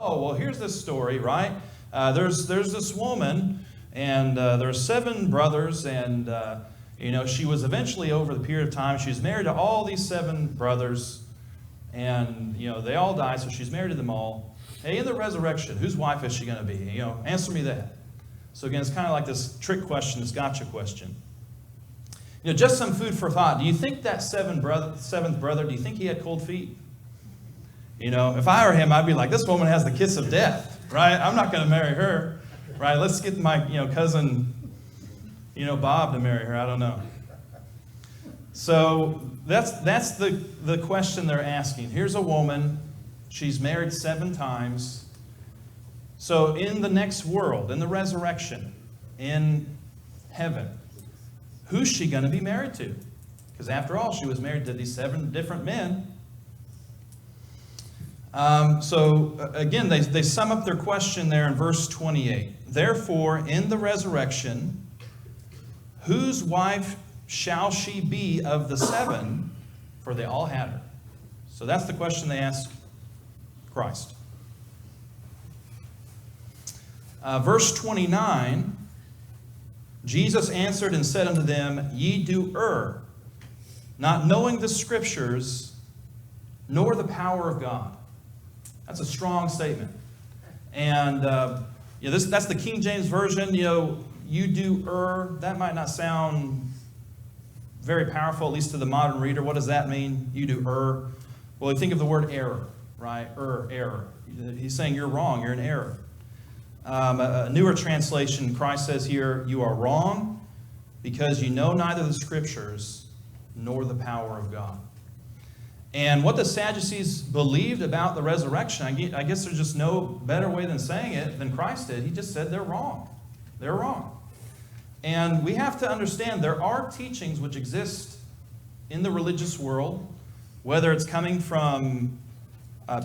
Oh, well, here's this story, right? There's this woman, and there's 7 brothers, and she was eventually, over the period of time, she was married to all these 7 brothers, and they all died, so she's married to them all. Hey, in the resurrection, whose wife is she going to be? Answer me that. So again, it's kind of like this trick question, this gotcha question. Just some food for thought. Do you think that seventh brother, do you think he had cold feet? If I were him, I'd be like, this woman has the kiss of death, right? I'm not going to marry her, right? Let's get my, cousin, Bob to marry her. I don't know. So that's the question they're asking. Here's a woman. She's married 7 times. So in the next world, in the resurrection, in heaven, who's she going to be married to? Because after all, she was married to these 7 different men. So again, they sum up their question there in verse 28. Therefore, in the resurrection, whose wife shall she be of the 7? For they all had her. So that's the question they ask Christ. Verse 29, Jesus answered and said unto them, Ye do err, not knowing the Scriptures, nor the power of God. That's a strong statement. And that's the King James Version. You do err. That might not sound very powerful, at least to the modern reader. What does that mean? You do err. Well, you think of the word error, right? Error. He's saying you're wrong. You're in error. A newer translation, Christ says here, you are wrong because you know neither the Scriptures nor the power of God. And what the Sadducees believed about the resurrection, I guess there's just no better way than saying it than Christ did. He just said they're wrong. They're wrong. And we have to understand there are teachings which exist in the religious world, whether it's coming from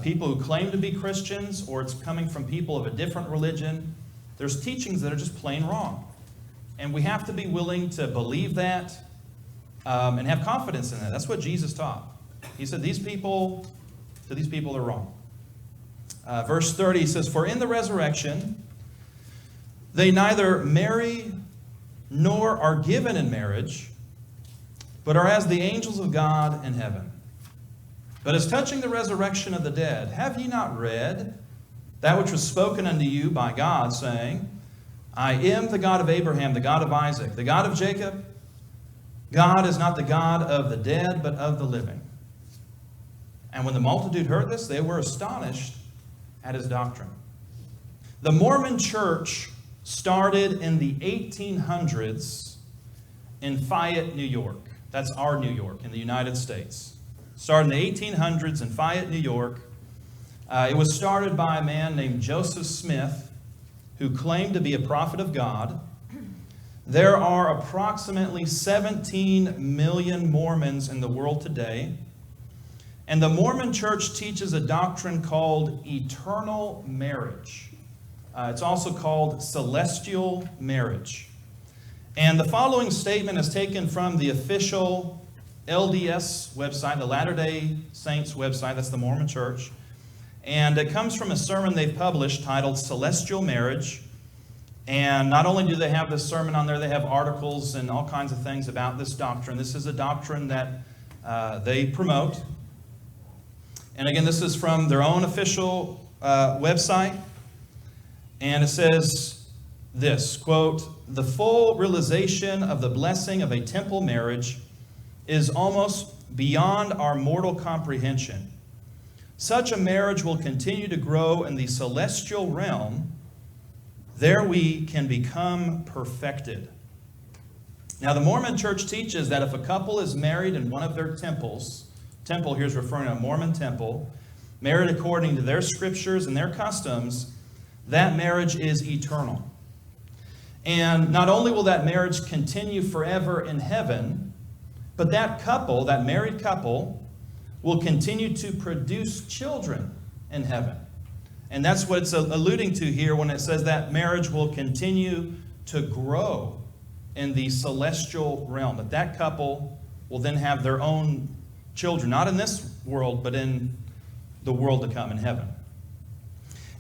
people who claim to be Christians or it's coming from people of a different religion. There's teachings that are just plain wrong. And we have to be willing to believe that and have confidence in that. That's what Jesus taught. He said, these people are wrong. Verse 30, he says, For in the resurrection, they neither marry nor are given in marriage, but are as the angels of God in heaven. But as touching the resurrection of the dead, have ye not read that which was spoken unto you by God, saying, I am the God of Abraham, the God of Isaac, the God of Jacob? God is not the God of the dead, but of the living. And when the multitude heard this, they were astonished at his doctrine. The Mormon Church started in the 1800s in Fayette, New York. That's our New York in the United States. Started in the 1800s in Fayette, New York. It was started by a man named Joseph Smith, who claimed to be a prophet of God. There are approximately 17 million Mormons in the world today. And the Mormon Church teaches a doctrine called eternal marriage. It's also called celestial marriage. And the following statement is taken from the official LDS website, the Latter-day Saints website. That's the Mormon Church. And it comes from a sermon they've published titled Celestial Marriage. And not only do they have this sermon on there, they have articles and all kinds of things about this doctrine. This is a doctrine that they promote. And again, this is from their own official website. And it says this, quote, The full realization of the blessing of a temple marriage is almost beyond our mortal comprehension. Such a marriage will continue to grow in the celestial realm. There we can become perfected. Now, the Mormon Church teaches that if a couple is married in one of their temples, temple here is referring to a Mormon temple, married according to their scriptures and their customs, that marriage is eternal. And not only will that marriage continue forever in heaven, but that couple, that married couple, will continue to produce children in heaven. And that's what it's alluding to here when it says that marriage will continue to grow in the celestial realm. That couple will then have their own children, not in this world, but in the world to come in heaven.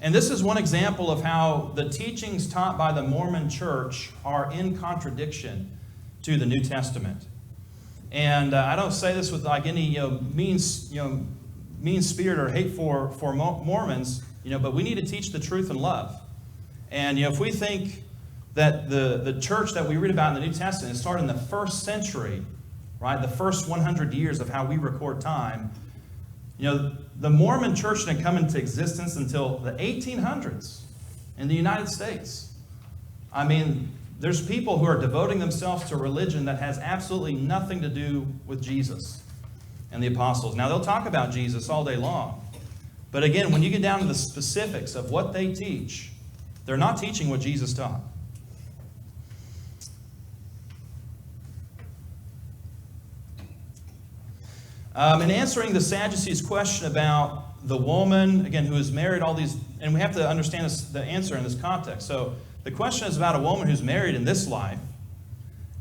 And this is one example of how the teachings taught by the Mormon Church are in contradiction to the New Testament. And I don't say this with like any mean spirit or hate for Mormons, but we need to teach the truth in love. And if we think that the church that we read about in the New Testament started in the first century, right, the first 100 years of how we record time, the Mormon Church didn't come into existence until the 1800s in the United States. I mean, there's people who are devoting themselves to religion that has absolutely nothing to do with Jesus and the apostles. Now, they'll talk about Jesus all day long. But again, when you get down to the specifics of what they teach, they're not teaching what Jesus taught. In answering the Sadducees' question about the woman, again, who has married all these, and we have to understand the answer in this context. So the question is about a woman who's married in this life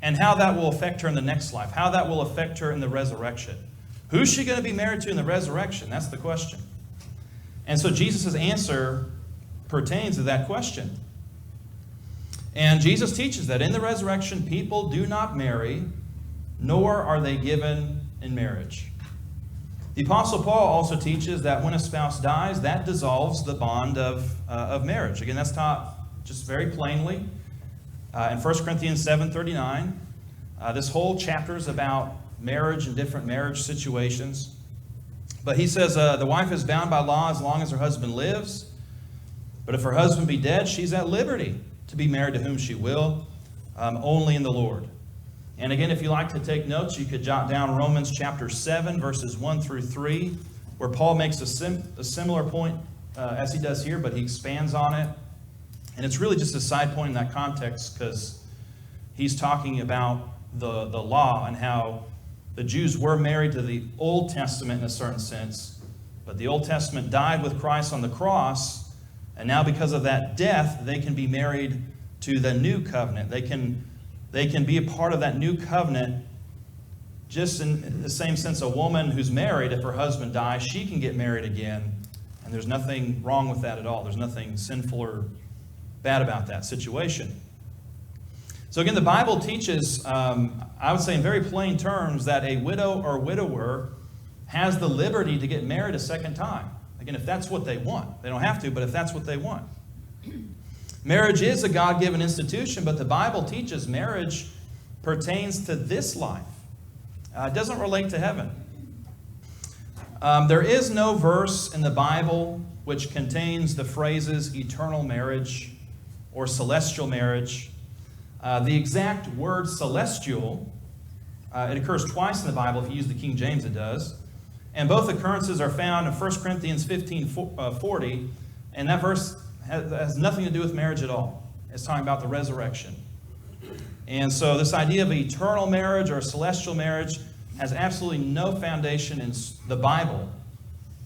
and how that will affect her in the next life, how that will affect her in the resurrection. Who's she going to be married to in the resurrection? That's the question. And so Jesus' answer pertains to that question. And Jesus teaches that in the resurrection, people do not marry, nor are they given in marriage. The Apostle Paul also teaches that when a spouse dies, that dissolves the bond of marriage. Again, that's taught just very plainly in 1 Corinthians 7:39. This whole chapter is about marriage and different marriage situations. But he says the wife is bound by law as long as her husband lives. But if her husband be dead, she's at liberty to be married to whom she will, only in the Lord. And again, if you like to take notes, you could jot down Romans chapter 7, verses 1 through 3, where Paul makes a similar point as he does here, but he expands on it. And it's really just a side point in that context because he's talking about the law and how the Jews were married to the Old Testament in a certain sense, but the Old Testament died with Christ on the cross, and now because of that death, they can be married to the new covenant. They can be a part of that new covenant just in the same sense a woman who's married, if her husband dies, she can get married again. And there's nothing wrong with that at all. There's nothing sinful or bad about that situation. So again, the Bible teaches, I would say in very plain terms, that a widow or widower has the liberty to get married a second time. Again, if that's what they want. They don't have to, but if that's what they want. Marriage is a God-given institution, but the Bible teaches marriage pertains to this life. It doesn't relate to heaven. There is no verse in the Bible which contains the phrases eternal marriage or celestial marriage. The exact word celestial, it occurs twice in the Bible. If you use the King James, it does. And both occurrences are found in 1 Corinthians 15:40, and that verse has nothing to do with marriage at all. It's talking about the resurrection. And so this idea of eternal marriage or celestial marriage has absolutely no foundation in the Bible.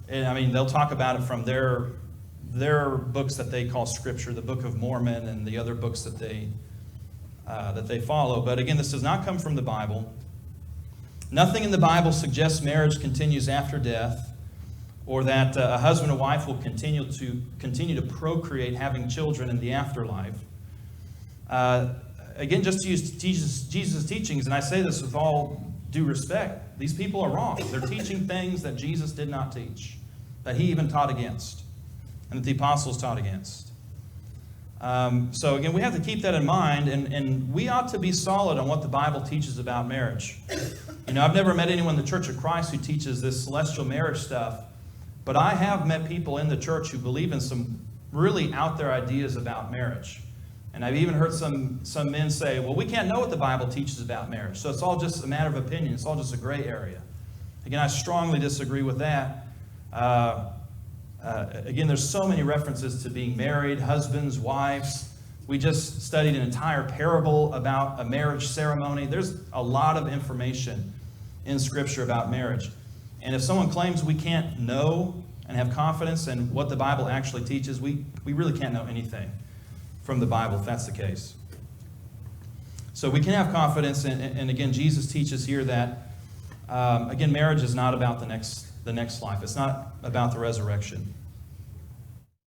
And, I mean, they'll talk about it from their books that they call Scripture, the Book of Mormon and the other books that they follow. But again, this does not come from the Bible. Nothing in the Bible suggests marriage continues after death, or that a husband and wife will continue to procreate, having children in the afterlife. Again, just to use Jesus' teachings, and I say this with all due respect, these people are wrong. They're teaching things that Jesus did not teach, that he even taught against, and that the apostles taught against. So again, we have to keep that in mind, and we ought to be solid on what the Bible teaches about marriage. I've never met anyone in the Church of Christ who teaches this celestial marriage stuff, but I have met people in the church who believe in some really out there ideas about marriage. And I've even heard some men say, well, we can't know what the Bible teaches about marriage, so it's all just a matter of opinion. It's all just a gray area. Again, I strongly disagree with that. Again, there's so many references to being married, husbands, wives. We just studied an entire parable about a marriage ceremony. There's a lot of information in Scripture about marriage. And if someone claims we can't know and have confidence in what the Bible actually teaches, we really can't know anything from the Bible if that's the case. So we can have confidence, and again, Jesus teaches here that, again, marriage is not about the next life. It's not about the resurrection.